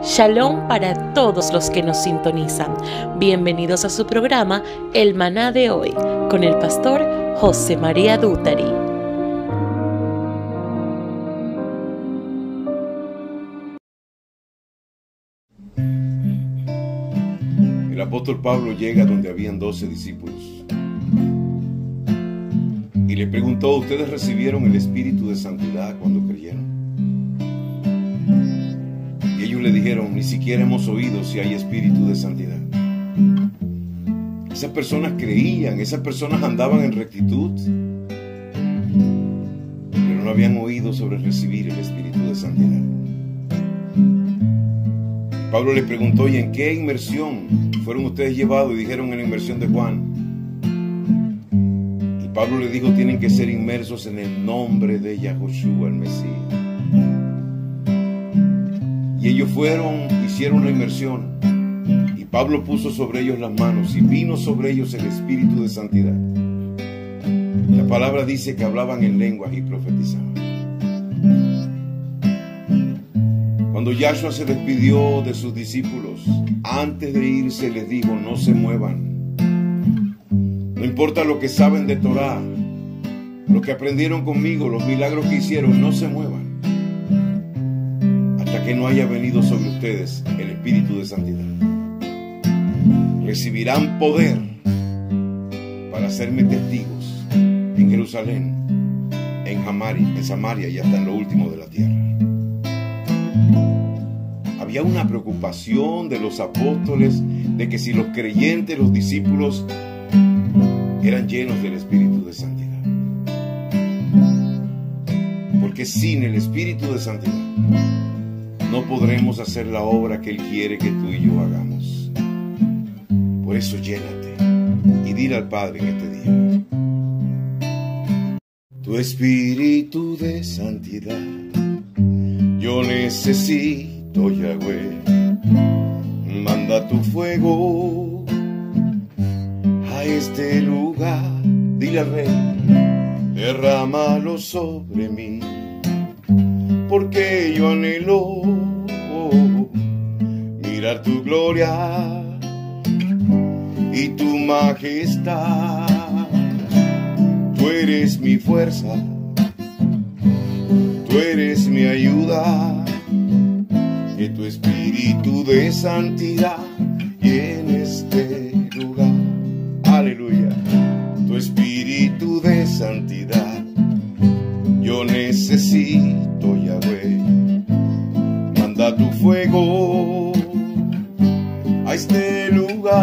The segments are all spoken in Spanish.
Shalom para todos los que nos sintonizan. Bienvenidos a su programa El Maná de hoy con el pastor José María Dútari. El apóstol Pablo llega donde habían 12 discípulos y le preguntó: ¿ustedes recibieron el Espíritu de Santidad cuando creyeron? Y ellos le dijeron: ni siquiera hemos oído si hay Espíritu de Santidad. Esas personas creían, esas personas andaban en rectitud, pero no habían oído sobre recibir el Espíritu de Santidad. Pablo les preguntó: ¿y en qué inmersión fueron ustedes llevados? Y dijeron: en la inmersión de Juan. Y Pablo les dijo: tienen que ser inmersos en el nombre de Yahoshua, el Mesías. Y ellos fueron, hicieron la inmersión, y Pablo puso sobre ellos las manos, y vino sobre ellos el Espíritu de Santidad. La palabra dice que hablaban en lenguas y profetizaban. Cuando Yahshua se despidió de sus discípulos, antes de irse les dijo: no se muevan. No importa lo que saben de Torah, lo que aprendieron conmigo, los milagros que hicieron, no se muevan hasta que no haya venido sobre ustedes el Espíritu de Santidad. Recibirán poder para hacerme testigos en Jerusalén, en Samaria y hasta en lo último de la tierra. Había una preocupación de los apóstoles de que si los creyentes, los discípulos, eran llenos del Espíritu de Santidad. Porque sin el Espíritu de Santidad no podremos hacer la obra que Él quiere que tú y yo hagamos. Por eso llénate y dile al Padre en este día: tu Espíritu de Santidad yo necesito, Yahweh. Manda tu fuego a este lugar. Dile al Rey: derrámalo sobre mí, porque yo anhelo mirar tu gloria y tu majestad. Tú eres mi fuerza, tú eres mi ayuda. Que tu Espíritu de Santidad llene este lugar. Aleluya. Tu Espíritu de Santidad yo necesito, Yahweh. Manda tu fuego a este lugar,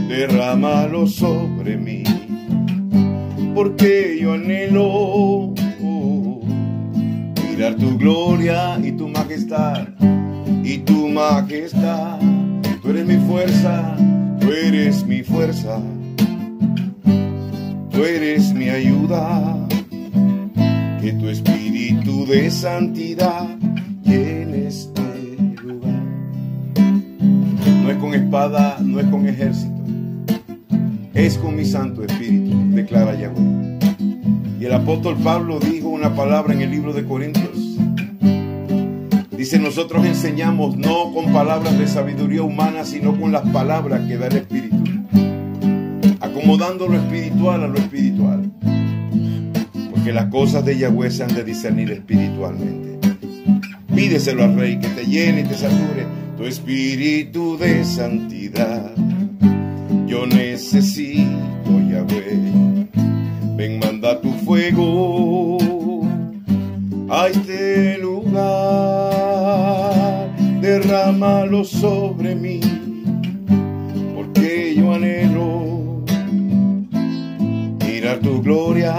derrámalo sobre mí, porque yo anhelo mirar tu gloria y tu majestad, y tu majestad. Tú eres mi fuerza, tú eres mi fuerza, tú eres mi ayuda. Que tu Espíritu de Santidad llene este lugar. No es con espada, no es con ejército, es con mi Santo Espíritu, declara Yahweh. Y el apóstol Pablo dijo una palabra en el libro de Corintios. Dice: nosotros enseñamos no con palabras de sabiduría humana, sino con las palabras que da el Espíritu, acomodando lo espiritual a lo espiritual, porque las cosas de Yahweh se han de discernir espiritualmente. Pídeselo al Rey que te llene y te sature. Tu Espíritu de Santidad yo necesito, Yahweh. Ven, manda tu fuego a este lugar, derrámalo sobre mí, porque yo anhelo mirar tu gloria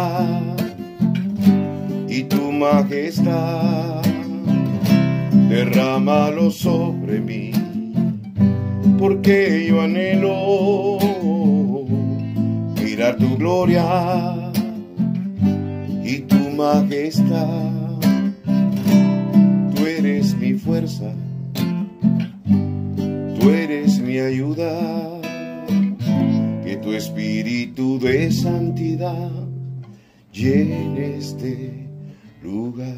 y tu majestad. Derrámalo sobre mí, porque yo anhelo mirar tu gloria y tu majestad. Tú eres mi fuerza, tú eres mi ayuda. Que tu Espíritu de Santidad llene este lugar.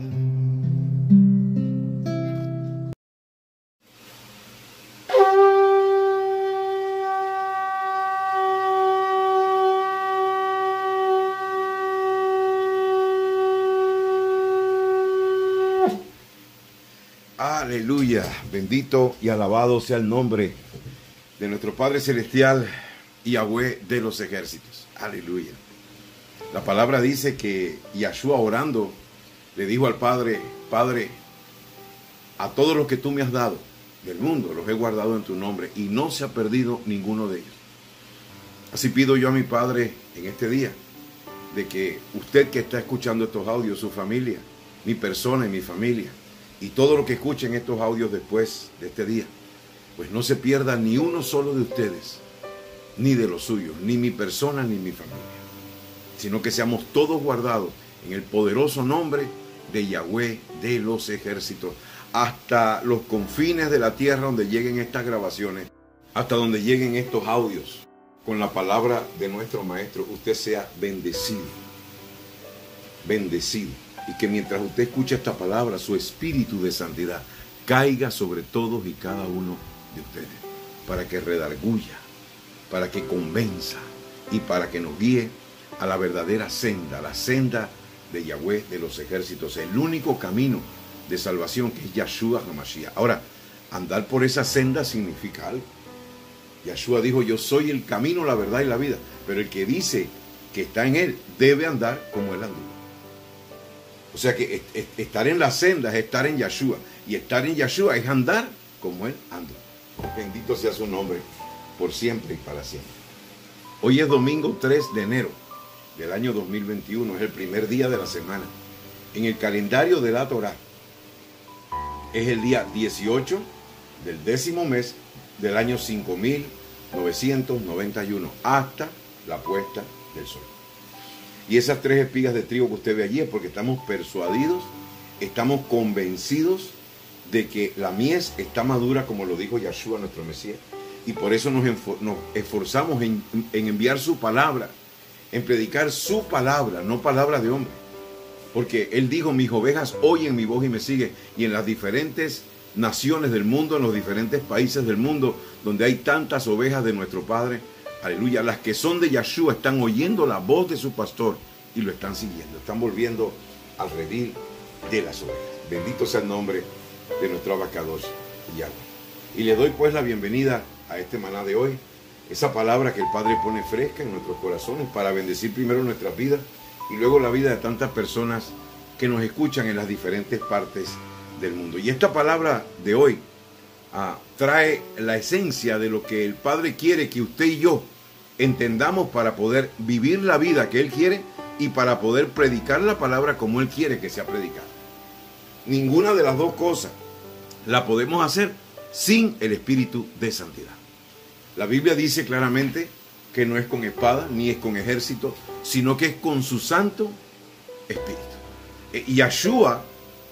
Aleluya, bendito y alabado sea el nombre de nuestro Padre Celestial, Yahweh de los ejércitos. Aleluya. La palabra dice que Yahshua orando le dijo al Padre: Padre, a todos los que tú me has dado del mundo los he guardado en tu nombre y no se ha perdido ninguno de ellos. Así pido yo a mi Padre en este día, de que usted que está escuchando estos audios, su familia, mi persona y mi familia, y todo lo que escuchen estos audios después de este día, pues no se pierda ni uno solo de ustedes, ni de los suyos, ni mi persona ni mi familia, sino que seamos todos guardados en el poderoso nombre de Yahweh de los ejércitos, hasta los confines de la tierra donde lleguen estas grabaciones, hasta donde lleguen estos audios, con la palabra de nuestro Maestro, usted sea bendecido, bendecido. Y que mientras usted escucha esta palabra, su espíritu de santidad caiga sobre todos y cada uno de ustedes, para que redarguya, para que convenza y para que nos guíe a la verdadera senda, la senda de Yahweh de los ejércitos, el único camino de salvación, que es Yahshua HaMashiach. Ahora, andar por esa senda significa algo. Yahshua dijo: yo soy el camino, la verdad y la vida, pero el que dice que está en él debe andar como él andó. O sea que estar en la senda es estar en Yahshua, y estar en Yahshua es andar como él andó. Bendito sea su nombre por siempre y para siempre. Hoy es domingo 3 de enero del año 2021, es el primer día de la semana. En el calendario de la Torah es el día 18 del 10º mes del año 5991, hasta la puesta del sol. Y esas 3 espigas de trigo que usted ve allí es porque estamos persuadidos, estamos convencidos de que la mies está madura, como lo dijo Yahshua, nuestro Mesías, y por eso nos esforzamos en enviar su palabra, en predicar su palabra, no palabra de hombre. Porque él dijo: mis ovejas oyen mi voz y me siguen. Y en las diferentes naciones del mundo, en los diferentes países del mundo donde hay tantas ovejas de nuestro Padre, aleluya, las que son de Yahshua están oyendo la voz de su pastor y lo están siguiendo, están volviendo al redil de las ovejas. Bendito sea el nombre de nuestro abacados Yahweh. Y le doy pues la bienvenida a este maná de hoy, esa palabra que el Padre pone fresca en nuestros corazones para bendecir primero nuestras vidas y luego la vida de tantas personas que nos escuchan en las diferentes partes del mundo. Y esta palabra de hoy trae la esencia de lo que el Padre quiere que usted y yo entendamos para poder vivir la vida que Él quiere y para poder predicar la palabra como Él quiere que sea predicada. Ninguna de las dos cosas la podemos hacer sin el espíritu de santidad. La Biblia dice claramente que no es con espada ni es con ejército, sino que es con su Santo Espíritu. Y Yahshua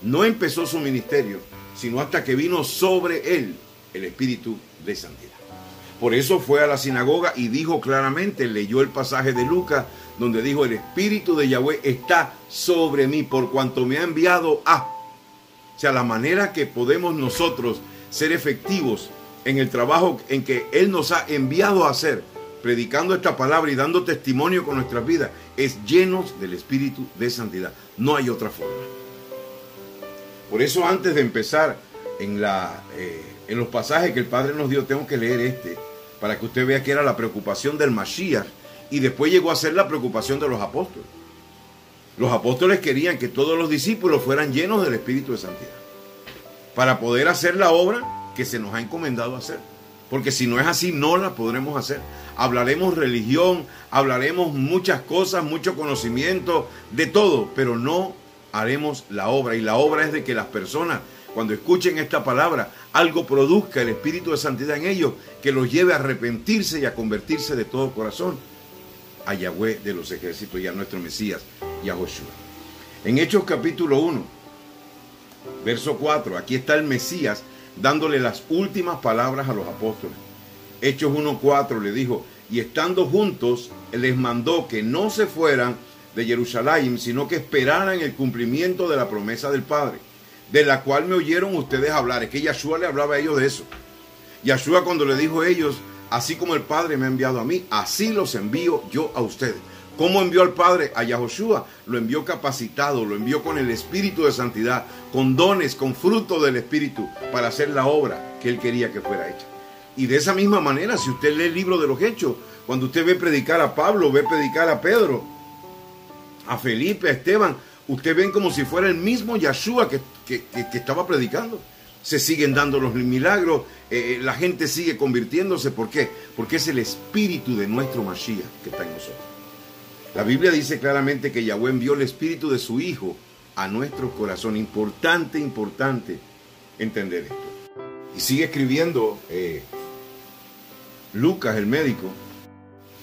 no empezó su ministerio sino hasta que vino sobre él el espíritu de santidad. Por eso fue a la sinagoga y dijo claramente, leyó el pasaje de Lucas, donde dijo: el espíritu de Yahweh está sobre mí, por cuanto me ha enviado a... O sea, la manera que podemos nosotros ser efectivos en el trabajo en que Él nos ha enviado a hacer, predicando esta palabra y dando testimonio con nuestras vidas, es llenos del espíritu de santidad. No hay otra forma. Por eso, antes de empezar en los pasajes que el Padre nos dio, tengo que leer para que usted vea que era la preocupación del Mashiach y después llegó a ser la preocupación de los apóstoles. Los apóstoles querían que todos los discípulos fueran llenos del espíritu de santidad para poder hacer la obra que se nos ha encomendado hacer. Porque si no es así, no la podremos hacer. Hablaremos religión, hablaremos muchas cosas, mucho conocimiento, de todo, pero no haremos la obra. Y la obra es de que las personas, cuando escuchen esta palabra, algo produzca el espíritu de santidad en ellos, que los lleve a arrepentirse y a convertirse de todo corazón a Yahweh de los ejércitos y a nuestro Mesías, Yahoshua. En Hechos capítulo 1, verso 4, aquí está el Mesías dándole las últimas palabras a los apóstoles. Hechos 1:4 le dijo: y estando juntos, les mandó que no se fueran de Jerusalén, sino que esperaran el cumplimiento de la promesa del Padre, de la cual me oyeron ustedes hablar. Es que Yahshua le hablaba a ellos de eso. Yahshua, cuando le dijo a ellos: así como el Padre me ha enviado a mí, así los envío yo a ustedes. ¿Cómo envió al Padre a Yahoshua? Lo envió capacitado, lo envió con el Espíritu de santidad, con dones, con fruto del Espíritu, para hacer la obra que Él quería que fuera hecha. Y de esa misma manera, si usted lee el libro de los Hechos, cuando usted ve predicar a Pablo, ve predicar a Pedro, a Felipe, a Esteban, usted ven como si fuera el mismo Yahshua que estaba predicando. Se siguen dando los milagros, la gente sigue convirtiéndose. ¿Por qué? Porque es el Espíritu de nuestro Mashiach que está en nosotros. La Biblia dice claramente que Yahweh envió el Espíritu de su Hijo a nuestro corazón. Importante entender esto. Y sigue escribiendo Lucas, el médico,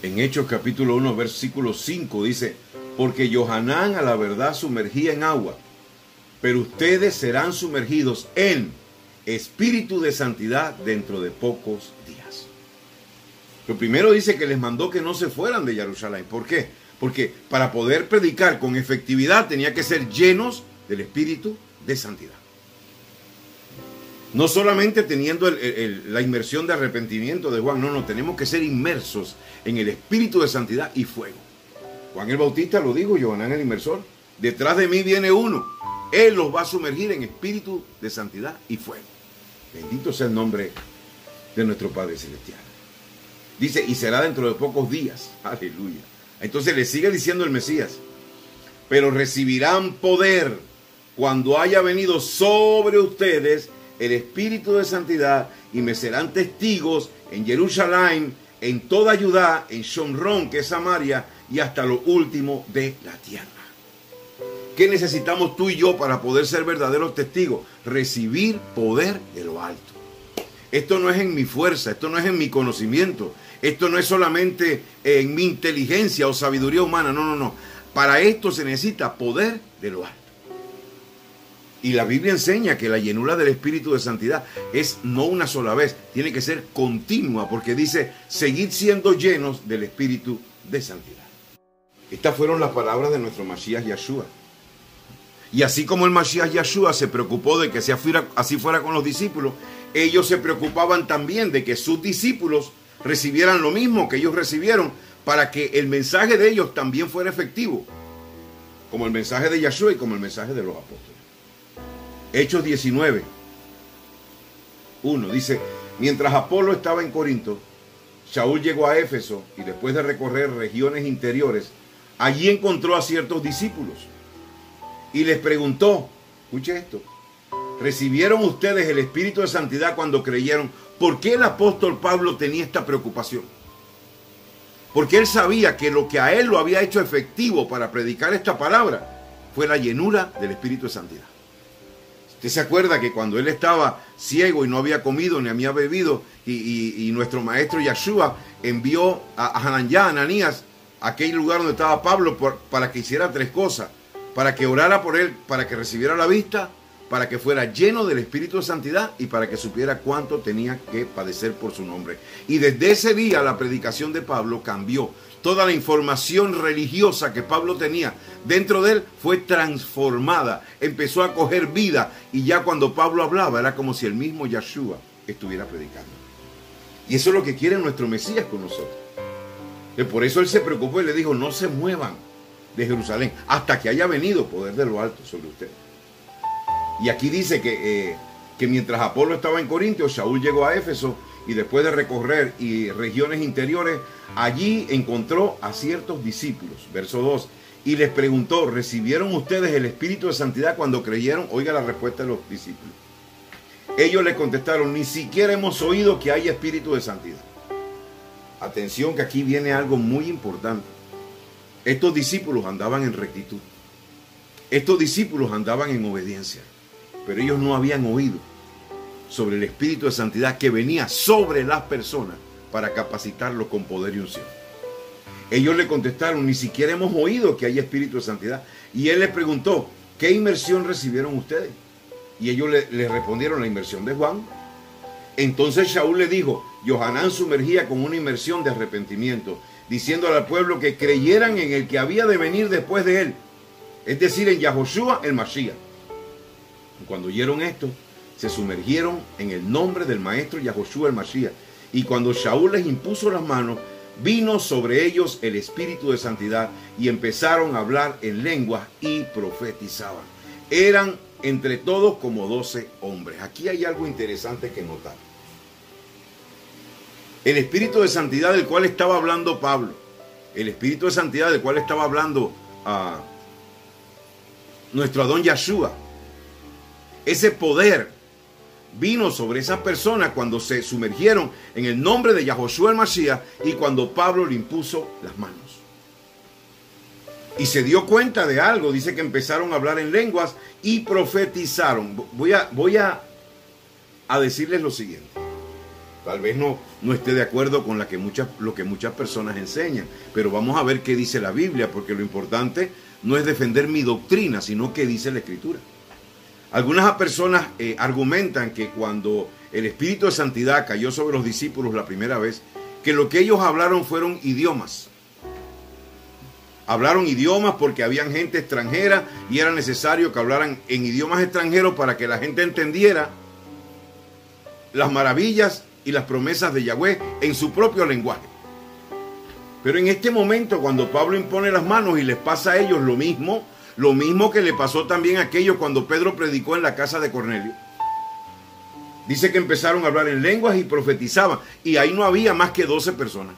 en Hechos capítulo 1, versículo 5, dice: porque Johanán a la verdad sumergía en agua, pero ustedes serán sumergidos en Espíritu de santidad dentro de pocos días. Lo primero dice que les mandó que no se fueran de Jerusalén. ¿Por qué? Porque para poder predicar con efectividad tenía que ser llenos del Espíritu de santidad. No solamente teniendo la inmersión de arrepentimiento de Juan, no, tenemos que ser inmersos en el Espíritu de santidad y fuego. Juan el Bautista lo dijo, Johanán el inmersor: detrás de mí viene uno, Él los va a sumergir en espíritu de santidad y fuego. Bendito sea el nombre de nuestro Padre Celestial. Dice, y será dentro de pocos días. Aleluya. Entonces le sigue diciendo el Mesías: pero recibirán poder cuando haya venido sobre ustedes el Espíritu de santidad, y me serán testigos en Jerusalén, en toda Judá, en Shomrón, que es Samaria, y hasta lo último de la tierra. ¿Qué necesitamos tú y yo para poder ser verdaderos testigos? Recibir poder de lo alto. Esto no es en mi fuerza, esto no es en mi conocimiento, esto no es solamente en mi inteligencia o sabiduría humana, no. Para esto se necesita poder de lo alto. Y la Biblia enseña que la llenura del Espíritu de santidad es no una sola vez, tiene que ser continua, porque dice: seguid siendo llenos del Espíritu de santidad. Estas fueron las palabras de nuestro Mashiach Yahshua. Y así como el Mashiach Yahshua se preocupó de que así fuera con los discípulos, ellos se preocupaban también de que sus discípulos recibieran lo mismo que ellos recibieron, para que el mensaje de ellos también fuera efectivo, como el mensaje de Yahshua y como el mensaje de los apóstoles. Hechos 19, 1 dice: mientras Apolo estaba en Corinto, Shaul llegó a Éfeso, y después de recorrer regiones interiores, allí encontró a ciertos discípulos y les preguntó, escuche esto: ¿recibieron ustedes el Espíritu de santidad cuando creyeron? ¿Por qué el apóstol Pablo tenía esta preocupación? Porque él sabía que lo que a él lo había hecho efectivo para predicar esta palabra fue la llenura del Espíritu de santidad. Usted se acuerda que cuando él estaba ciego y no había comido ni había bebido, y nuestro maestro Yahshua envió a Ananías a aquel lugar donde estaba Pablo para que hiciera tres cosas: para que orara por él, para que recibiera la vista, para que fuera lleno del Espíritu de santidad y para que supiera cuánto tenía que padecer por su nombre. Y desde ese día la predicación de Pablo cambió. Toda la información religiosa que Pablo tenía dentro de él fue transformada, empezó a coger vida, y ya cuando Pablo hablaba era como si el mismo Yahshua estuviera predicando. Y eso es lo que quiere nuestro Mesías con nosotros. Y por eso él se preocupó y le dijo: no se muevan de Jerusalén hasta que haya venido poder de lo alto sobre ustedes. Y aquí dice que mientras Apolo estaba en Corinto, Shaul llegó a Éfeso, y después de recorrer regiones interiores, allí encontró a ciertos discípulos. Verso 2. Y les preguntó: ¿recibieron ustedes el Espíritu de santidad cuando creyeron? Oiga la respuesta de los discípulos. Ellos le contestaron: ni siquiera hemos oído que haya Espíritu de santidad. Atención, que aquí viene algo muy importante. Estos discípulos andaban en rectitud. Estos discípulos andaban en obediencia. Pero ellos no habían oído sobre el Espíritu de santidad que venía sobre las personas para capacitarlos con poder y unción. Ellos le contestaron: ni siquiera hemos oído que haya Espíritu de santidad. Y él les preguntó: ¿qué inmersión recibieron ustedes? Y ellos le respondieron: la inmersión de Juan. Entonces Shaul le dijo: Johanán sumergía con una inmersión de arrepentimiento, diciendo al pueblo que creyeran en el que había de venir después de él, es decir, en Yahoshua el Mashiach. Cuando oyeron esto, se sumergieron en el nombre del maestro Yahoshua el Mashiach. Y cuando Shaul les impuso las manos, vino sobre ellos el Espíritu de Santidad y empezaron a hablar en lenguas y profetizaban. Eran entre todos como 12 hombres. Aquí hay algo interesante que notar. El Espíritu de Santidad del cual estaba hablando Pablo, el Espíritu de Santidad del cual estaba hablando nuestro Adón Yeshua, ese poder vino sobre esas personas cuando se sumergieron en el nombre de Yahoshua el Mashiach y cuando Pablo le impuso las manos. Y se dio cuenta de algo, dice que empezaron a hablar en lenguas y profetizaron. Voy a decirles lo siguiente. Tal vez no esté de acuerdo con lo que muchas personas enseñan, pero vamos a ver qué dice la Biblia, porque lo importante no es defender mi doctrina, sino qué dice la Escritura. Algunas personas argumentan que cuando el Espíritu de Santidad cayó sobre los discípulos la primera vez, que lo que ellos hablaron fueron idiomas. Hablaron idiomas porque habían gente extranjera y era necesario que hablaran en idiomas extranjeros para que la gente entendiera las maravillas y las promesas de Yahweh en su propio lenguaje. Pero en este momento, cuando Pablo impone las manos y les pasa a ellos lo mismo que le pasó también a aquellos cuando Pedro predicó en la casa de Cornelio. Dice que empezaron a hablar en lenguas y profetizaban, y ahí no había más que 12 personas.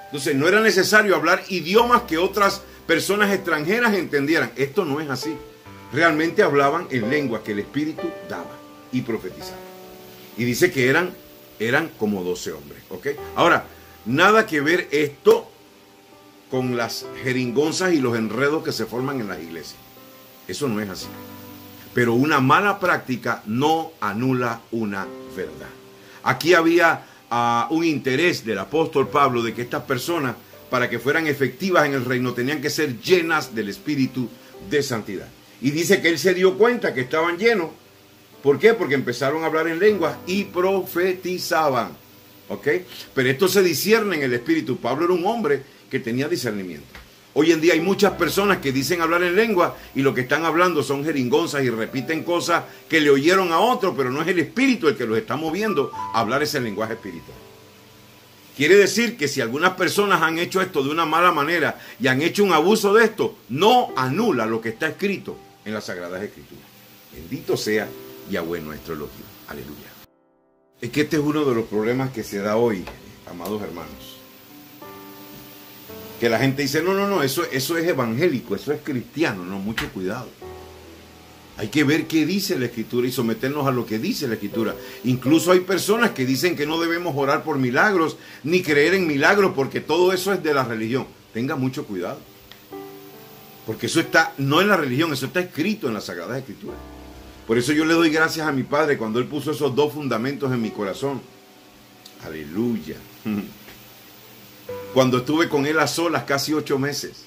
Entonces no era necesario hablar idiomas que otras personas extranjeras entendieran. Esto no es así. Realmente hablaban en lenguas que el Espíritu daba y profetizaban. Y dice que eran como 12 hombres. ¿Ok? Ahora, nada que ver esto con las jeringonzas y los enredos que se forman en las iglesias. Eso no es así. Pero una mala práctica no anula una verdad. Aquí había un interés del apóstol Pablo de que estas personas, para que fueran efectivas en el reino, tenían que ser llenas del Espíritu de Santidad. Y dice que él se dio cuenta que estaban llenos. ¿Por qué? Porque empezaron a hablar en lenguas y profetizaban. ¿Ok? Pero esto se discierne en el Espíritu. Pablo era un hombre que tenía discernimiento. Hoy en día hay muchas personas que dicen hablar en lengua y lo que están hablando son jeringonzas y repiten cosas que le oyeron a otro, pero no es el Espíritu el que los está moviendo a hablar ese lenguaje espiritual. Quiere decir que si algunas personas han hecho esto de una mala manera y han hecho un abuso de esto, no anula lo que está escrito en las Sagradas Escrituras. Bendito sea Yahweh nuestro Elohim. Aleluya. Es que este es uno de los problemas que se da hoy, amados hermanos. Que la gente dice, no, eso es evangélico, eso es cristiano. No, mucho cuidado. Hay que ver qué dice la Escritura y someternos a lo que dice la Escritura. Incluso hay personas que dicen que no debemos orar por milagros, ni creer en milagros, porque todo eso es de la religión. Tenga mucho cuidado. Porque eso está, no en la religión, eso está escrito en las Sagradas Escrituras. Por eso yo le doy gracias a mi Padre cuando Él puso esos 2 fundamentos en mi corazón. Aleluya. Cuando estuve con Él a solas casi 8 meses,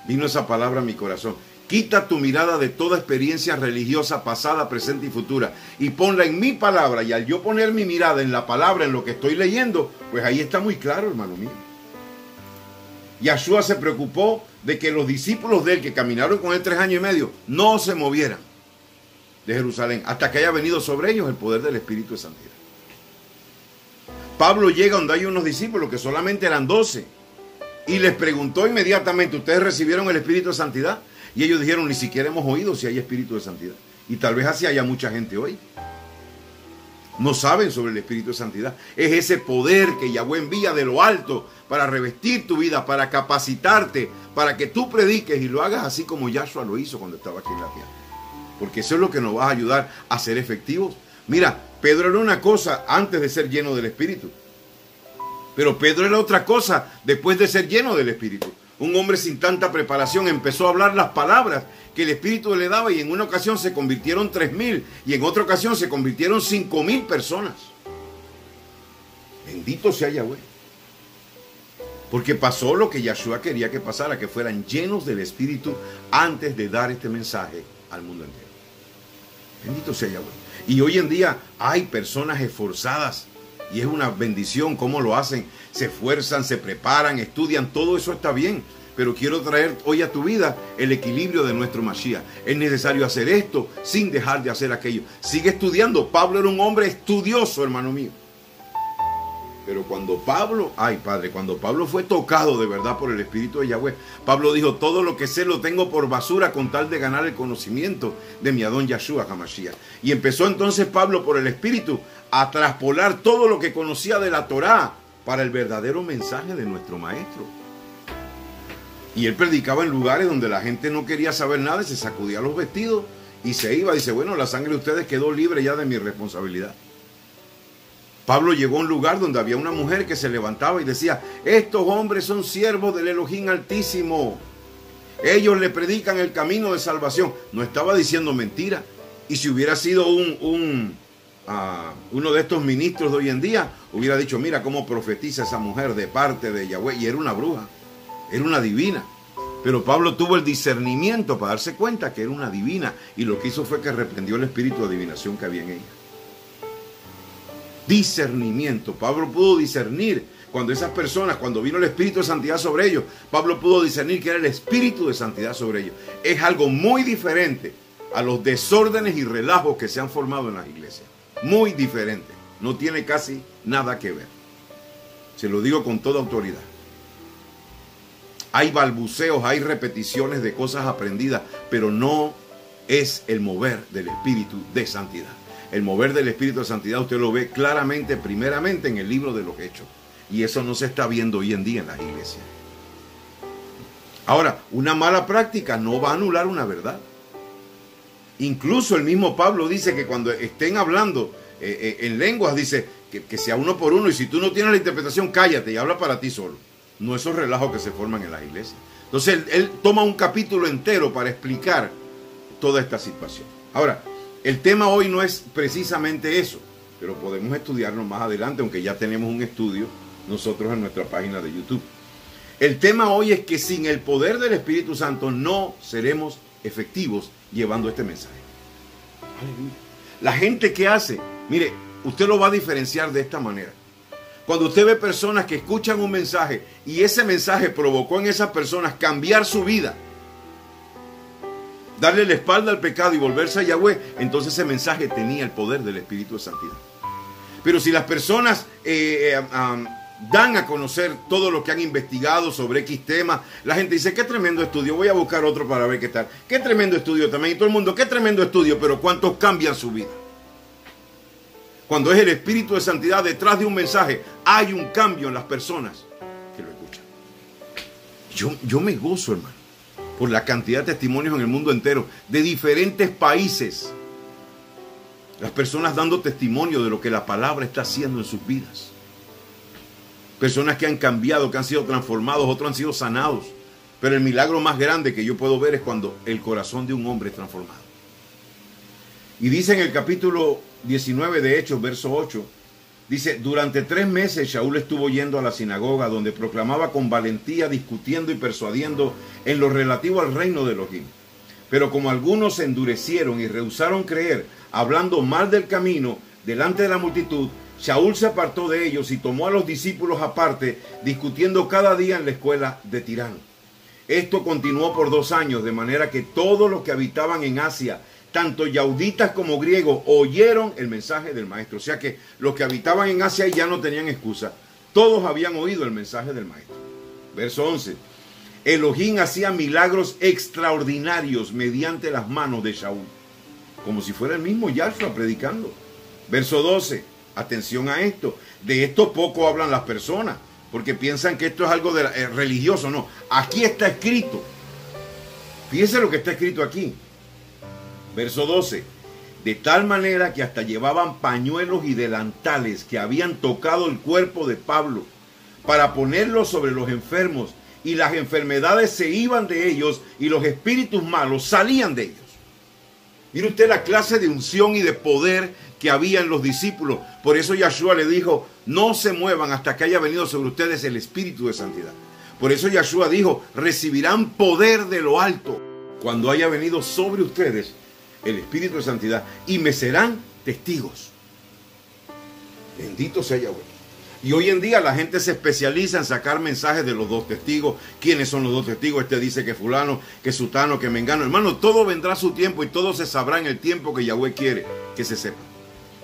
vino esa palabra a mi corazón. Quita tu mirada de toda experiencia religiosa pasada, presente y futura y ponla en mi palabra. Y al yo poner mi mirada en la palabra, en lo que estoy leyendo, pues ahí está muy claro, hermano mío. Yahshua se preocupó de que los discípulos de Él que caminaron con Él 3 años y medio no se movieran de Jerusalén hasta que haya venido sobre ellos el poder del Espíritu de Santidad. Pablo llega donde hay unos discípulos que solamente eran 12 y les preguntó inmediatamente, ¿ustedes recibieron el Espíritu de Santidad? Y ellos dijeron, ni siquiera hemos oído si hay Espíritu de Santidad. Y tal vez así haya mucha gente hoy. No saben sobre el Espíritu de Santidad. Es ese poder que Yahweh envía de lo alto para revestir tu vida, para capacitarte, para que tú prediques y lo hagas así como Yahshua lo hizo cuando estaba aquí en la tierra. Porque eso es lo que nos va a ayudar a ser efectivos. Mira, Pedro era una cosa antes de ser lleno del Espíritu. Pero Pedro era otra cosa después de ser lleno del Espíritu. Un hombre sin tanta preparación empezó a hablar las palabras que el Espíritu le daba y en una ocasión se convirtieron 3,000 y en otra ocasión se convirtieron 5,000 personas. Bendito sea Yahweh. Porque pasó lo que Yahshua quería que pasara, que fueran llenos del Espíritu antes de dar este mensaje al mundo entero. Bendito sea Yahweh. Y hoy en día hay personas esforzadas y es una bendición cómo lo hacen. Se esfuerzan, se preparan, estudian, todo eso está bien. Pero quiero traer hoy a tu vida el equilibrio de nuestro Mashiach. Es necesario hacer esto sin dejar de hacer aquello. Sigue estudiando. Pablo era un hombre estudioso, hermano mío. Pero cuando Pablo, cuando Pablo fue tocado de verdad por el Espíritu de Yahweh, Pablo dijo, todo lo que sé lo tengo por basura con tal de ganar el conocimiento de mi Adón Yahshua HaMashiach. Y empezó entonces Pablo por el Espíritu a traspolar todo lo que conocía de la Torá para el verdadero mensaje de nuestro Maestro. Y él predicaba en lugares donde la gente no quería saber nada y se sacudía los vestidos y se iba. Dice, bueno, la sangre de ustedes quedó libre ya de mi responsabilidad. Pablo llegó a un lugar donde había una mujer que se levantaba y decía, estos hombres son siervos del Elohim Altísimo. Ellos le predican el camino de salvación. No estaba diciendo mentira. Y si hubiera sido uno de estos ministros de hoy en día, hubiera dicho, mira cómo profetiza esa mujer de parte de Yahweh. Y era una bruja, era una divina. Pero Pablo tuvo el discernimiento para darse cuenta que era una divina. Y lo que hizo fue que reprendió el espíritu de adivinación que había en ella. Discernimiento. Pablo pudo discernir cuando esas personas, cuando vino el Espíritu de Santidad sobre ellos, Pablo pudo discernir que era el Espíritu de Santidad sobre ellos. Es algo muy diferente a los desórdenes y relajos que se han formado en las iglesias. Muy diferente. No tiene casi nada que ver. Se lo digo con toda autoridad. Hay balbuceos, hay repeticiones de cosas aprendidas, pero no es el mover del Espíritu de Santidad. El mover del Espíritu de Santidad usted lo ve claramente, primeramente en el libro de los Hechos. Y eso no se está viendo hoy en día en las iglesias. Ahora, una mala práctica no va a anular una verdad. Incluso el mismo Pablo dice que cuando estén hablando en lenguas, dice que sea uno por uno. Y si tú no tienes la interpretación, cállate y habla para ti solo. No esos relajos que se forman en las iglesias. Entonces él toma un capítulo entero para explicar toda esta situación. Ahora, el tema hoy no es precisamente eso, pero podemos estudiarlo más adelante, aunque ya tenemos un estudio nosotros en nuestra página de YouTube. El tema hoy es que sin el poder del Espíritu Santo no seremos efectivos llevando este mensaje. Aleluya. La gente que hace, mire, usted lo va a diferenciar de esta manera. Cuando usted ve personas que escuchan un mensaje y ese mensaje provocó en esas personas cambiar su vida, darle la espalda al pecado y volverse a Yahweh, entonces ese mensaje tenía el poder del Espíritu de Santidad. Pero si las personas dan a conocer todo lo que han investigado sobre X tema, la gente dice, qué tremendo estudio, voy a buscar otro para ver qué tal. Qué tremendo estudio también. Y todo el mundo, qué tremendo estudio, pero ¿cuántos cambian su vida? Cuando es el Espíritu de Santidad detrás de un mensaje, hay un cambio en las personas que lo escuchan. Yo me gozo, hermano, por la cantidad de testimonios en el mundo entero, de diferentes países. Las personas dando testimonio de lo que la palabra está haciendo en sus vidas. Personas que han cambiado, que han sido transformados, otros han sido sanados. Pero el milagro más grande que yo puedo ver es cuando el corazón de un hombre es transformado. Y dice en el capítulo 19 de Hechos, verso 8, dice, durante 3 meses Shaul estuvo yendo a la sinagoga donde proclamaba con valentía, discutiendo y persuadiendo en lo relativo al reino de Elohim. Pero como algunos se endurecieron y rehusaron creer, hablando mal del camino delante de la multitud, Shaul se apartó de ellos y tomó a los discípulos aparte, discutiendo cada día en la escuela de Tirano. Esto continuó por 2 años, de manera que todos los que habitaban en Asia, tanto yauditas como griegos, oyeron el mensaje del maestro. O sea que los que habitaban en Asia ya no tenían excusa. Todos habían oído el mensaje del maestro. Verso 11. Elohim hacía milagros extraordinarios mediante las manos de Shaul, como si fuera el mismo Yahshua predicando. Verso 12. Atención a esto. De esto poco hablan las personas, porque piensan que esto es algo religioso. No, aquí está escrito. Fíjense lo que está escrito aquí. Verso 12. De tal manera que hasta llevaban pañuelos y delantales que habían tocado el cuerpo de Pablo para ponerlos sobre los enfermos, y las enfermedades se iban de ellos y los espíritus malos salían de ellos. Mire usted la clase de unción y de poder que había en los discípulos. Por eso Yahshua le dijo, no se muevan hasta que haya venido sobre ustedes el Espíritu de Santidad. Por eso Yahshua dijo, recibirán poder de lo alto cuando haya venido sobre ustedes el Espíritu de Santidad, y me serán testigos. Bendito sea Yahweh. Y hoy en día la gente se especializa en sacar mensajes de los 2 testigos. ¿Quiénes son los 2 testigos? Este dice que fulano, que sutano, que mengano. Hermano, todo vendrá a su tiempo y todo se sabrá en el tiempo que Yahweh quiere que se sepa.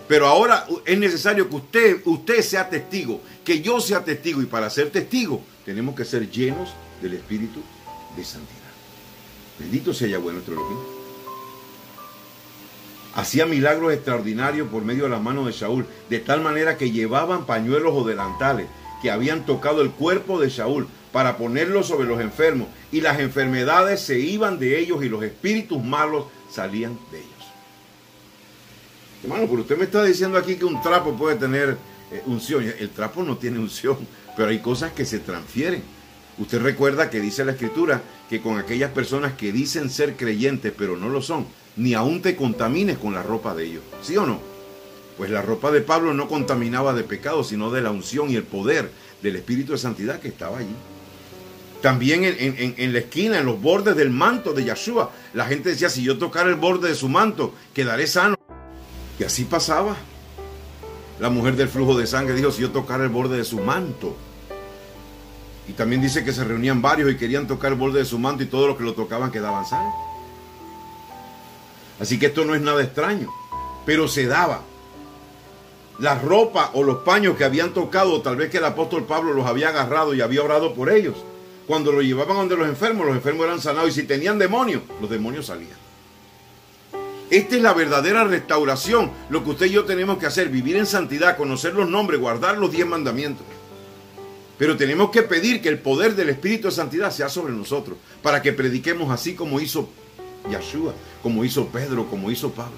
Pero ahora es necesario que usted sea testigo, que yo sea testigo. Y para ser testigo tenemos que ser llenos del Espíritu de santidad. Bendito sea Yahweh nuestro Elohim. Hacía milagros extraordinarios por medio de las manos de Saúl, de tal manera que llevaban pañuelos o delantales que habían tocado el cuerpo de Saúl para ponerlos sobre los enfermos, y las enfermedades se iban de ellos y los espíritus malos salían de ellos. Hermano, pero usted me está diciendo aquí que un trapo puede tener unción. El trapo no tiene unción, pero hay cosas que se transfieren. Usted recuerda que dice la Escritura que con aquellas personas que dicen ser creyentes pero no lo son, ni aún te contamines con la ropa de ellos. ¿Sí o no? Pues la ropa de Pablo no contaminaba de pecado, sino de la unción y el poder del Espíritu de Santidad que estaba allí. También en la esquina, en los bordes del manto de Yahshua, la gente decía, si yo tocara el borde de su manto, quedaré sano. Y así pasaba. La mujer del flujo de sangre dijo, si yo tocara el borde de su manto. Y también dice que se reunían varios y querían tocar el borde de su manto y todos los que lo tocaban quedaban sanos. Así que esto no es nada extraño, pero se daba. La ropa o los paños que habían tocado, tal vez que el apóstol Pablo los había agarrado y había orado por ellos. Cuando lo llevaban donde los enfermos eran sanados, y si tenían demonios, los demonios salían. Esta es la verdadera restauración, lo que usted y yo tenemos que hacer, vivir en santidad, conocer los nombres, guardar los 10 mandamientos. Pero tenemos que pedir que el poder del Espíritu de Santidad sea sobre nosotros, para que prediquemos así como hizo Yahshua, como hizo Pedro, como hizo Pablo.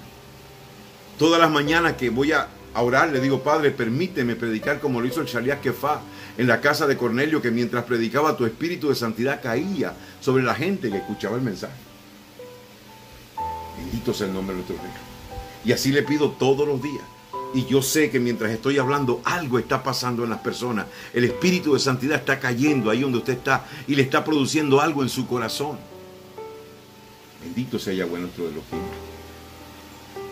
Todas las mañanas que voy a orar, le digo, Padre, permíteme predicar como lo hizo el Shaliach Kefá en la casa de Cornelio, que mientras predicaba tu Espíritu de Santidad caía sobre la gente que escuchaba el mensaje. Bendito sea el nombre de nuestro Rey. Y así le pido todos los días. Y yo sé que mientras estoy hablando, algo está pasando en las personas. El Espíritu de Santidad está cayendo ahí donde usted está y le está produciendo algo en su corazón. Bendito sea Yahweh nuestro Elohim.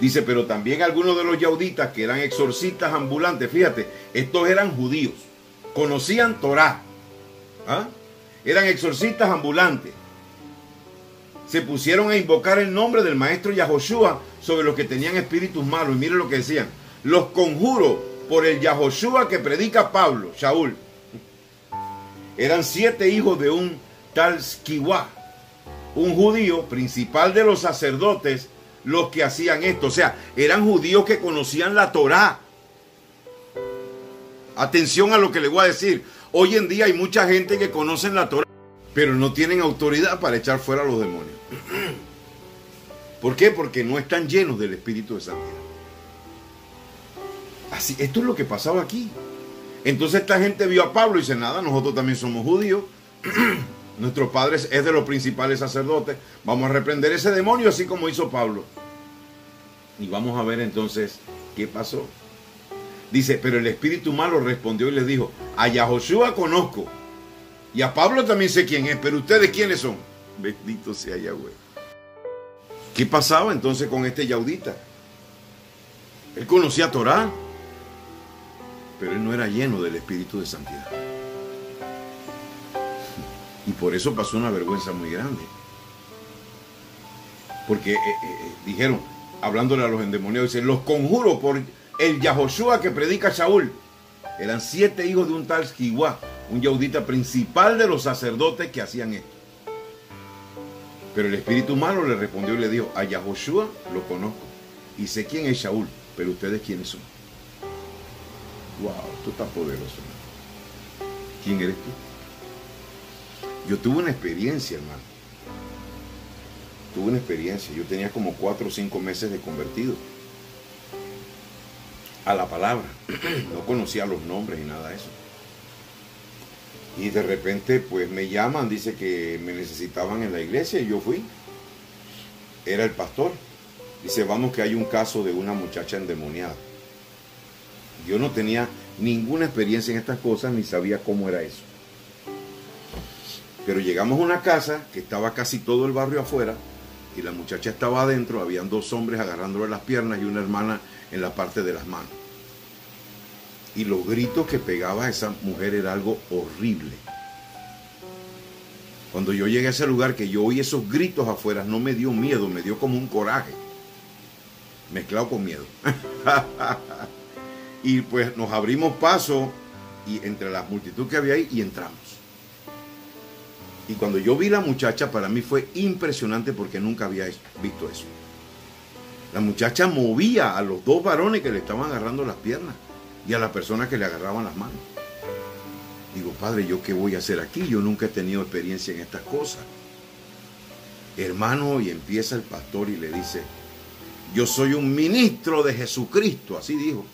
Dice, pero también algunos de los yauditas que eran exorcistas ambulantes, fíjate, estos eran judíos, conocían Torah, eran exorcistas ambulantes. Se pusieron a invocar el nombre del maestro Yahoshua sobre los que tenían espíritus malos. Y miren lo que decían: los conjuro por el Yahoshua que predica Pablo, Shaul. Eran 7 hijos de un tal Skiwa, un judío principal de los sacerdotes, los que hacían esto. O sea, eran judíos que conocían la Torá. Atención a lo que les voy a decir. Hoy en día hay mucha gente que conoce la Torá, pero no tienen autoridad para echar fuera a los demonios. ¿Por qué? Porque no están llenos del Espíritu de Santidad. Así, esto es lo que pasaba aquí. Entonces esta gente vio a Pablo y dice, nada, nosotros también somos judíos. Nuestro padre es de los principales sacerdotes. Vamos a reprender ese demonio así como hizo Pablo. Y vamos a ver entonces qué pasó. Dice, pero el espíritu malo respondió y les dijo, a Yahoshua conozco y a Pablo también sé quién es, pero ustedes quiénes son. Bendito sea Yahweh. ¿Qué pasaba entonces con este yaudita? Él conocía Torá, pero él no era lleno del Espíritu de Santidad. Y por eso pasó una vergüenza muy grande. Porque dijeron, hablándole a los endemoniados, dicen, los conjuro por el Yahoshua que predica Shaul. Eran 7 hijos de un tal Skiwa, un yaudita principal de los sacerdotes que hacían esto. Pero el espíritu malo le respondió y le dijo, a Yahoshua lo conozco y sé quién es Shaul, pero ustedes quiénes son. Wow, esto está poderoso, ¿no? ¿Quién eres tú? Yo tuve una experiencia, hermano. Tuve una experiencia. Yo tenía como 4 o 5 meses de convertido a la palabra. No conocía los nombres y nada de eso. Y de repente pues me llaman, dice que me necesitaban en la iglesia y yo fui. Era el pastor. Dice, vamos que hay un caso de una muchacha endemoniada. Yo no tenía ninguna experiencia en estas cosas ni sabía cómo era eso. Pero llegamos a una casa que estaba casi todo el barrio afuera y la muchacha estaba adentro, habían 2 hombres agarrándole las piernas y una hermana en la parte de las manos. Y los gritos que pegaba esa mujer era algo horrible. Cuando yo llegué a ese lugar, que yo oí esos gritos afuera, no me dio miedo, me dio como un coraje. mezclado con miedo. Y pues nos abrimos paso y entre la multitud que había ahí y entramos. Y cuando yo vi la muchacha, para mí fue impresionante porque nunca había visto eso. La muchacha movía a los dos varones que le estaban agarrando las piernas y a las personas que le agarraban las manos. Digo, Padre, ¿yo qué voy a hacer aquí? Yo nunca he tenido experiencia en estas cosas. Hermano, y empieza el pastor y le dice, yo soy un ministro de Jesucristo, así dijo.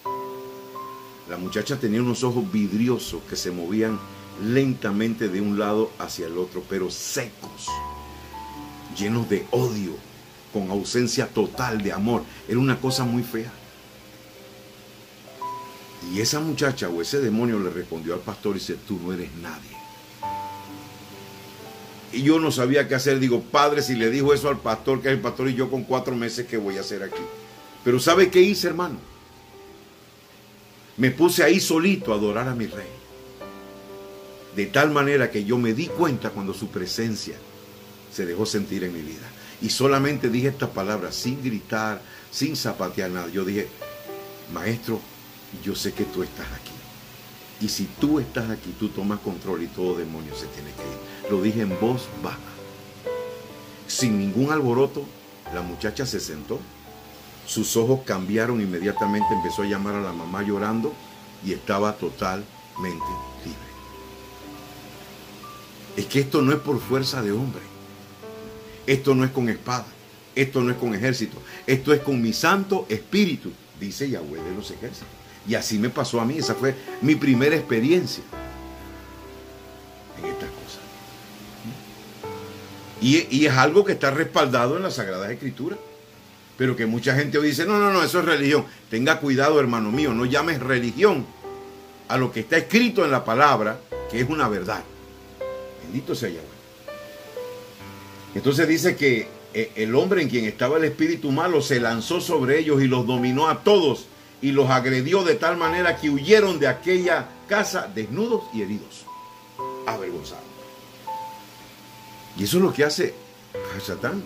La muchacha tenía unos ojos vidriosos que se movían lentamente de un lado hacia el otro, pero secos, llenos de odio, con ausencia total de amor. Era una cosa muy fea. Y esa muchacha o ese demonio le respondió al pastor y dice, tú no eres nadie. Y yo no sabía qué hacer. Digo, Padre, si le dijo eso al pastor, que es el pastor, y yo con 4 meses, ¿qué voy a hacer aquí? Pero ¿sabe qué hice, hermano? Me puse ahí solito a adorar a mi rey. De tal manera que yo me di cuenta cuando su presencia se dejó sentir en mi vida. Y solamente dije estas palabras, sin gritar, sin zapatear nada. Yo dije, Maestro, yo sé que tú estás aquí. Y si tú estás aquí, tú tomas control y todo demonio se tiene que ir. Lo dije en voz baja. Sin ningún alboroto, la muchacha se sentó. Sus ojos cambiaron inmediatamente, empezó a llamar a la mamá llorando y estaba totalmente libre. Es que esto no es por fuerza de hombre. Esto no es con espada. Esto no es con ejército. Esto es con mi Santo Espíritu, dice Yahweh de los ejércitos. Y así me pasó a mí. Esa fue mi primera experiencia en estas cosas. Y es algo que está respaldado en las Sagradas Escrituras. Pero que mucha gente hoy dice, no, eso es religión. Tenga cuidado, hermano mío, no llames religión a lo que está escrito en la palabra, que es una verdad. Bendito sea Yahweh. Entonces dice que el hombre en quien estaba el espíritu malo se lanzó sobre ellos y los dominó a todos y los agredió de tal manera que huyeron de aquella casa desnudos y heridos, avergonzados. Y eso es lo que hace Satán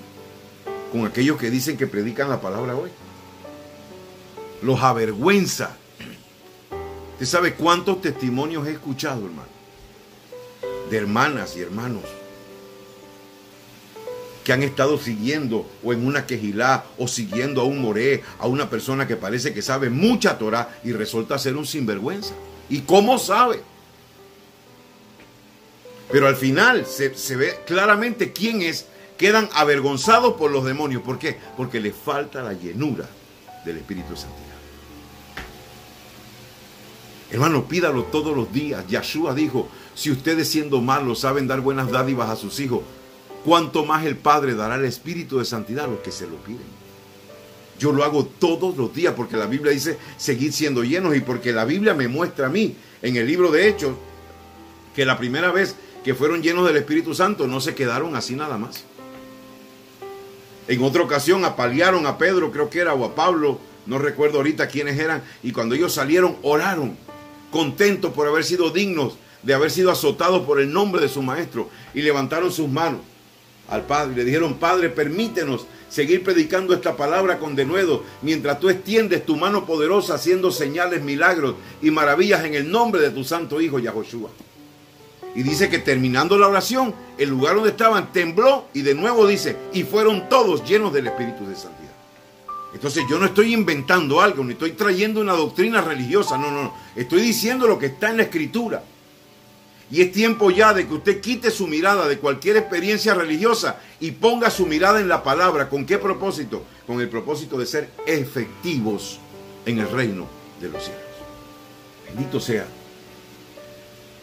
con aquellos que dicen que predican la palabra hoy. Los avergüenza. ¿Usted sabe cuántos testimonios he escuchado, hermano? De hermanas y hermanos que han estado siguiendo o en una quejilá o siguiendo a un moré, a una persona que parece que sabe mucha Torah y resulta ser un sinvergüenza. ¿Y cómo sabe? Pero al final se ve claramente quién es. Quedan avergonzados por los demonios. ¿Por qué? Porque les falta la llenura del Espíritu de Santidad. Hermano, pídalo todos los días. Yahshua dijo, si ustedes siendo malos saben dar buenas dádivas a sus hijos, ¿cuánto más el Padre dará el Espíritu de Santidad a los que se lo piden? Yo lo hago todos los días porque la Biblia dice seguid siendo llenos y porque la Biblia me muestra a mí en el libro de Hechos que la primera vez que fueron llenos del Espíritu Santo no se quedaron así nada más. En otra ocasión apalearon a Pedro, creo que era, o a Pablo, no recuerdo ahorita quiénes eran, y cuando ellos salieron oraron, contentos por haber sido dignos de haber sido azotados por el nombre de su maestro, y levantaron sus manos al Padre y le dijeron, Padre, permítenos seguir predicando esta palabra con denuedo, mientras tú extiendes tu mano poderosa haciendo señales, milagros y maravillas en el nombre de tu santo Hijo Yahoshua. Y dice que terminando la oración, el lugar donde estaban tembló y de nuevo dice, y fueron todos llenos del Espíritu de Santidad. Entonces yo no estoy inventando algo, ni estoy trayendo una doctrina religiosa, no. Estoy diciendo lo que está en la Escritura. Y es tiempo ya de que usted quite su mirada de cualquier experiencia religiosa y ponga su mirada en la palabra. ¿Con qué propósito? Con el propósito de ser efectivos en el reino de los cielos. Bendito sea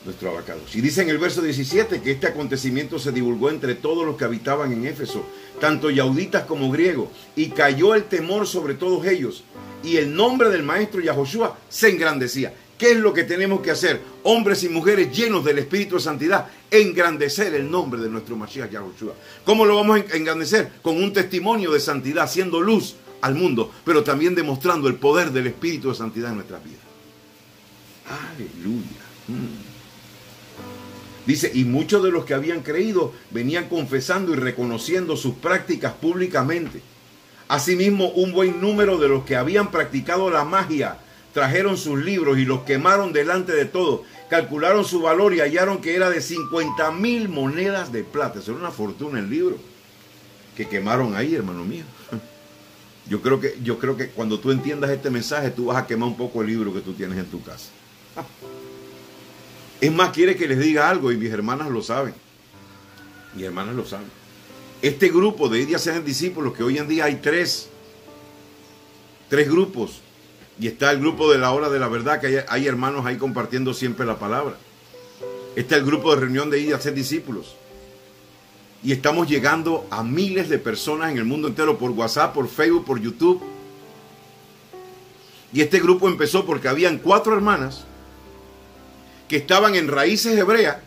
nuestro abacados. Y dice en el verso 17 que este acontecimiento se divulgó entre todos los que habitaban en Éfeso, tanto yauditas como griegos, y cayó el temor sobre todos ellos, y el nombre del maestro Yahoshua se engrandecía. ¿Qué es lo que tenemos que hacer? Hombres y mujeres llenos del Espíritu de Santidad, engrandecer el nombre de nuestro Mashiach Yahoshua. ¿Cómo lo vamos a engrandecer? Con un testimonio de santidad, haciendo luz al mundo, pero también demostrando el poder del Espíritu de Santidad en nuestras vidas. Aleluya. Dice, y muchos de los que habían creído venían confesando y reconociendo sus prácticas públicamente. Asimismo, un buen número de los que habían practicado la magia trajeron sus libros y los quemaron delante de todos. Calcularon su valor y hallaron que era de 50,000 monedas de plata. Eso era una fortuna el libro que quemaron ahí, hermano mío. Yo creo que cuando tú entiendas este mensaje, tú vas a quemar un poco el libro que tú tienes en tu casa. Es más, quiere que les diga algo, y mis hermanas lo saben. Mis hermanas lo saben. Este grupo de ir y hacer discípulos, que hoy en día hay tres grupos, y está el grupo de la hora de la verdad, que hay hermanos ahí compartiendo siempre la palabra. Está el grupo de reunión de ir y hacer discípulos. Y estamos llegando a miles de personas en el mundo entero por WhatsApp, por Facebook, por YouTube. Y este grupo empezó porque habían 4 hermanas que estaban en Raíces Hebreas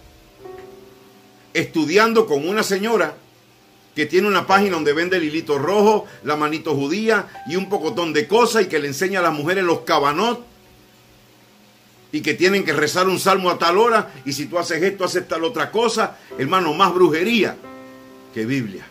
estudiando con una señora que tiene una página donde vende el hilito rojo, la manito judía y un pocotón de cosas, y que le enseña a las mujeres los cabanot y que tienen que rezar un salmo a tal hora, y si tú haces esto, haces tal otra cosa. Hermano, más brujería que Biblia.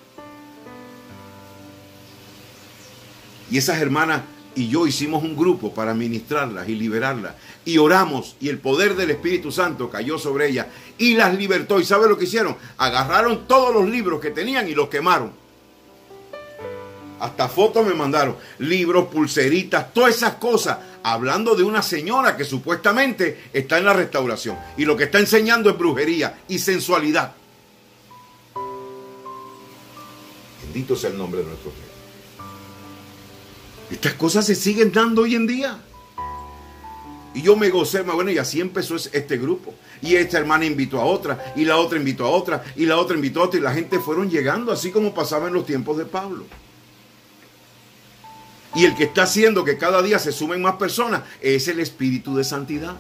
Y esas hermanas y yo hicimos un grupo para ministrarlas y liberarlas, y oramos, y el poder del Espíritu Santo cayó sobre ellas y las libertó. ¿Y sabe lo que hicieron? Agarraron todos los libros que tenían y los quemaron. Hasta fotos me mandaron, libros, pulseritas, todas esas cosas, hablando de una señora que supuestamente está en la restauración, y lo que está enseñando es brujería y sensualidad. Bendito sea el nombre de nuestro Rey. Estas cosas se siguen dando hoy en día. Y yo me gocé, bueno, y así empezó este grupo. Y esta hermana invitó a otra, y la otra invitó a otra, y la otra invitó a otra, y la gente fueron llegando, así como pasaba en los tiempos de Pablo. Y el que está haciendo que cada día se sumen más personas es el Espíritu de Santidad.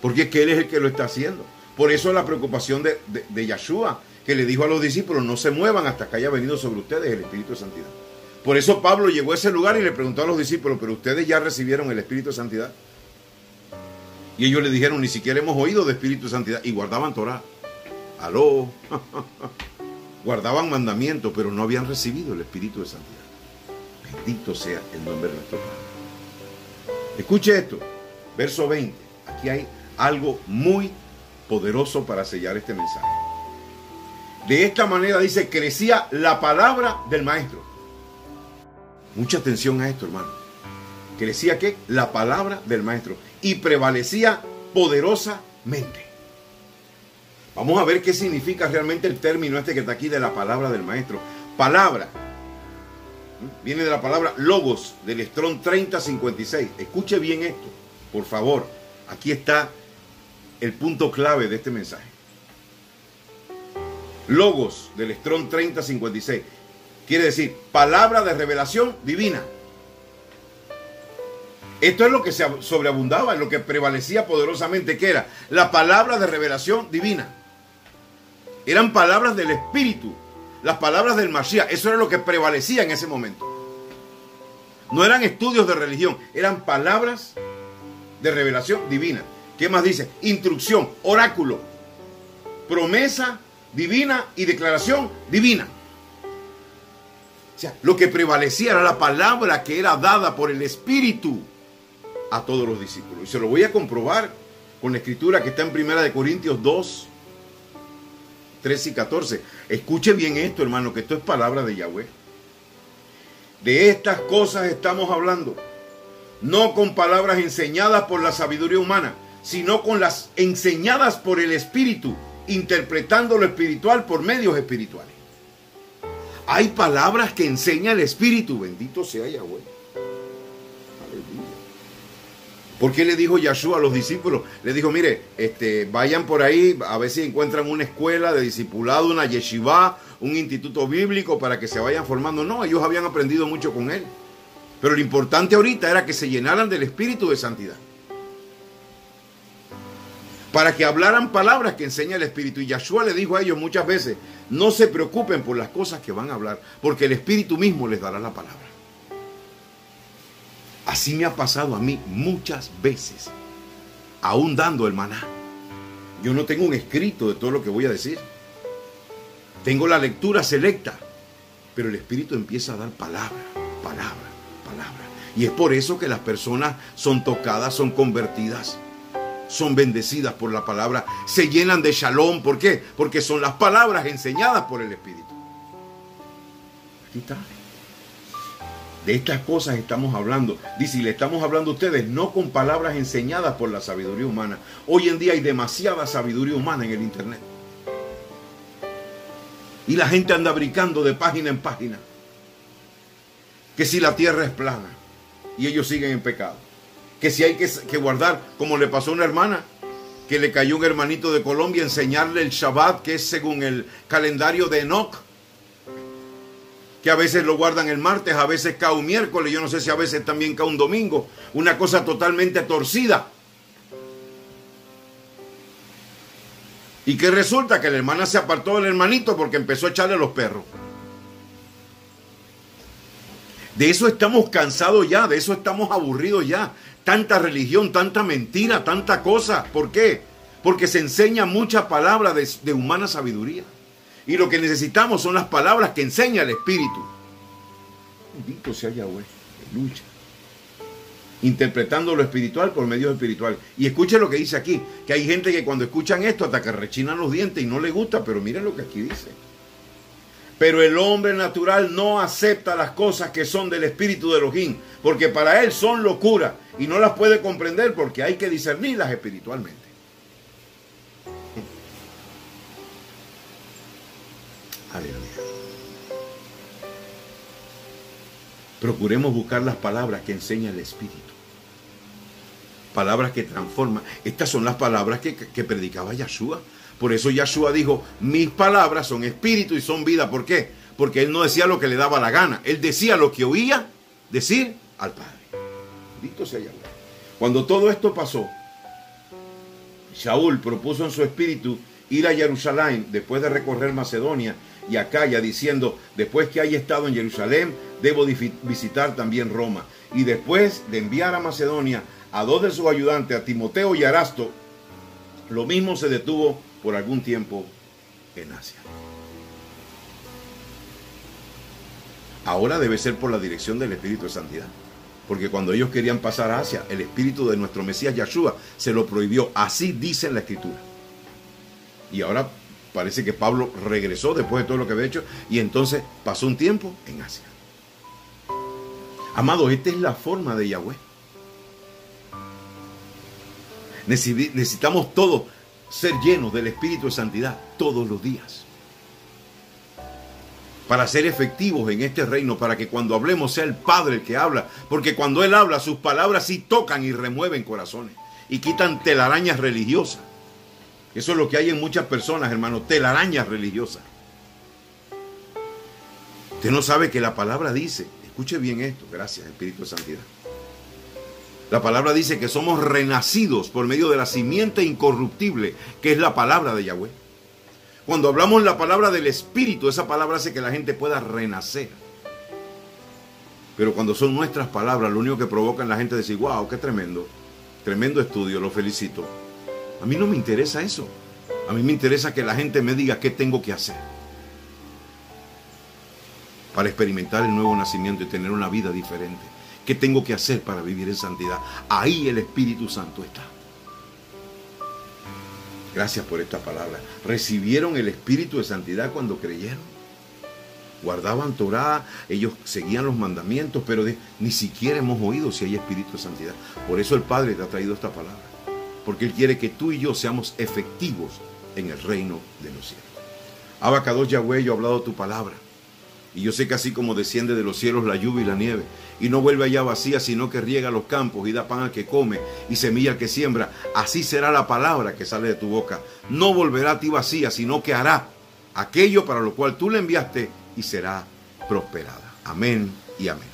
Porque es que Él es el que lo está haciendo. Por eso la preocupación de Yeshua, que le dijo a los discípulos, no se muevan hasta que haya venido sobre ustedes el Espíritu de Santidad. Por eso Pablo llegó a ese lugar y le preguntó a los discípulos, ¿pero ustedes ya recibieron el Espíritu de Santidad? Y ellos le dijeron, ni siquiera hemos oído de Espíritu de Santidad. Y guardaban Torah. Aló. Guardaban mandamientos, pero no habían recibido el Espíritu de Santidad. Bendito sea el nombre de nuestro Padre. Escuche esto. Verso 20. Aquí hay algo muy poderoso para sellar este mensaje. De esta manera dice, crecía la palabra del maestro. Mucha atención a esto, hermano. Crecía ¿qué? La palabra del maestro. Y prevalecía poderosamente. Vamos a ver qué significa realmente el término este que está aquí de la palabra del maestro. Palabra. Viene de la palabra logos, del Strong 3056. Escuche bien esto, por favor. Aquí está el punto clave de este mensaje. Logos, del Strong 3056. Quiere decir, palabra de revelación divina. Esto es lo que se sobreabundaba, lo que prevalecía poderosamente, que era la palabra de revelación divina. Eran palabras del Espíritu, las palabras del Mashiach. Eso era lo que prevalecía en ese momento. No eran estudios de religión, eran palabras de revelación divina. ¿Qué más dice? Instrucción, oráculo, promesa divina y declaración divina. O sea, lo que prevalecía era la palabra que era dada por el Espíritu a todos los discípulos. Y se lo voy a comprobar con la escritura que está en 1 Corintios 2, 13 y 14. Escuche bien esto, hermano, que esto es palabra de Yahweh. De estas cosas estamos hablando, no con palabras enseñadas por la sabiduría humana, sino con las enseñadas por el Espíritu, interpretando lo espiritual por medios espirituales. Hay palabras que enseña el Espíritu. Bendito sea Yahweh. Aleluya. ¿Por qué le dijo Yahshua a los discípulos? Le dijo, mire, vayan por ahí a ver si encuentran una escuela de discipulado, una yeshiva, un instituto bíblico para que se vayan formando. No, ellos habían aprendido mucho con él. Pero lo importante ahorita era que se llenaran del Espíritu de Santidad. Para que hablaran palabras que enseña el Espíritu. Y Yahshua le dijo a ellos muchas veces, no se preocupen por las cosas que van a hablar, porque el Espíritu mismo les dará la palabra. Así me ha pasado a mí muchas veces, aún dando el maná. Yo no tengo un escrito de todo lo que voy a decir. Tengo la lectura selecta. Pero el Espíritu empieza a dar palabra, palabra, palabra. Y es por eso que las personas son tocadas, son convertidas, son bendecidas por la palabra, se llenan de shalom. ¿Por qué? Porque son las palabras enseñadas por el Espíritu. Aquí está. De estas cosas estamos hablando. Dice, y le estamos hablando a ustedes no con palabras enseñadas por la sabiduría humana. Hoy en día hay demasiada sabiduría humana en el internet. Y la gente anda brincando de página en página. Que si la tierra es plana. Y ellos siguen en pecado. Que si hay que guardar, como le pasó a una hermana, que le cayó un hermanito de Colombia, enseñarle el Shabbat, que es según el calendario de Enoch. Que a veces lo guardan el martes, a veces cae un miércoles, yo no sé si a veces también cae un domingo. Una cosa totalmente torcida. Y que resulta que la hermana se apartó del hermanito porque empezó a echarle a los perros. De eso estamos cansados ya, de eso estamos aburridos ya. Tanta religión, tanta mentira, tanta cosa. ¿Por qué? Porque se enseña mucha palabra de humana sabiduría. Y lo que necesitamos son las palabras que enseña el Espíritu. Bendito sea Yahweh, lucha. Interpretando lo espiritual por medios espirituales. Y escuchen lo que dice aquí, que hay gente que cuando escuchan esto hasta que rechinan los dientes y no les gusta, pero miren lo que aquí dice. Pero el hombre natural no acepta las cosas que son del Espíritu de Elohim, porque para él son locura y no las puede comprender porque hay que discernirlas espiritualmente. Aleluya. Procuremos buscar las palabras que enseña el Espíritu. Palabras que transforman. Estas son las palabras que predicaba Yahshua. Por eso Yahshua dijo, mis palabras son espíritu y son vida. ¿Por qué? Porque él no decía lo que le daba la gana. Él decía lo que oía decir al Padre. Bendito sea Yahweh. Cuando todo esto pasó, Shaul propuso en su espíritu ir a Jerusalén después de recorrer Macedonia y Acaya, diciendo, después que haya estado en Jerusalén, debo visitar también Roma. Y después de enviar a Macedonia a dos de sus ayudantes, a Timoteo y Erasto, lo mismo se detuvo por algún tiempo en Asia. Ahora debe ser por la dirección del Espíritu de Santidad. Porque cuando ellos querían pasar a Asia, el Espíritu de nuestro Mesías Yahshua se lo prohibió. Así dice la Escritura. Y ahora parece que Pablo regresó después de todo lo que había hecho y entonces pasó un tiempo en Asia. Amados, esta es la forma de Yahweh. Necesitamos todos ser llenos del Espíritu de Santidad todos los días. Para ser efectivos en este reino, para que cuando hablemos sea el Padre el que habla. Porque cuando Él habla, sus palabras sí tocan y remueven corazones. Y quitan telarañas religiosas. Eso es lo que hay en muchas personas, hermano, telarañas religiosas. Usted no sabe que la palabra dice, escuche bien esto, gracias Espíritu de Santidad. La palabra dice que somos renacidos por medio de la simiente incorruptible, que es la palabra de Yahweh. Cuando hablamos la palabra del Espíritu, esa palabra hace que la gente pueda renacer. Pero cuando son nuestras palabras, lo único que provoca en la gente es decir, wow, qué tremendo, tremendo estudio, lo felicito. A mí no me interesa eso. A mí me interesa que la gente me diga qué tengo que hacer para experimentar el nuevo nacimiento y tener una vida diferente. ¿Qué tengo que hacer para vivir en santidad? Ahí el Espíritu Santo está. Gracias por esta palabra. ¿Recibieron el Espíritu de Santidad cuando creyeron? Guardaban Torá, ellos seguían los mandamientos, pero ni siquiera hemos oído si hay Espíritu de Santidad. Por eso el Padre te ha traído esta palabra. Porque Él quiere que tú y yo seamos efectivos en el reino de los cielos. Abacados Yahweh, yo he hablado tu palabra. Y yo sé que así como desciende de los cielos la lluvia y la nieve, y no vuelve allá vacía, sino que riega los campos y da pan al que come y semilla al que siembra, así será la palabra que sale de tu boca. No volverá a ti vacía, sino que hará aquello para lo cual tú la enviaste y será prosperada. Amén y amén.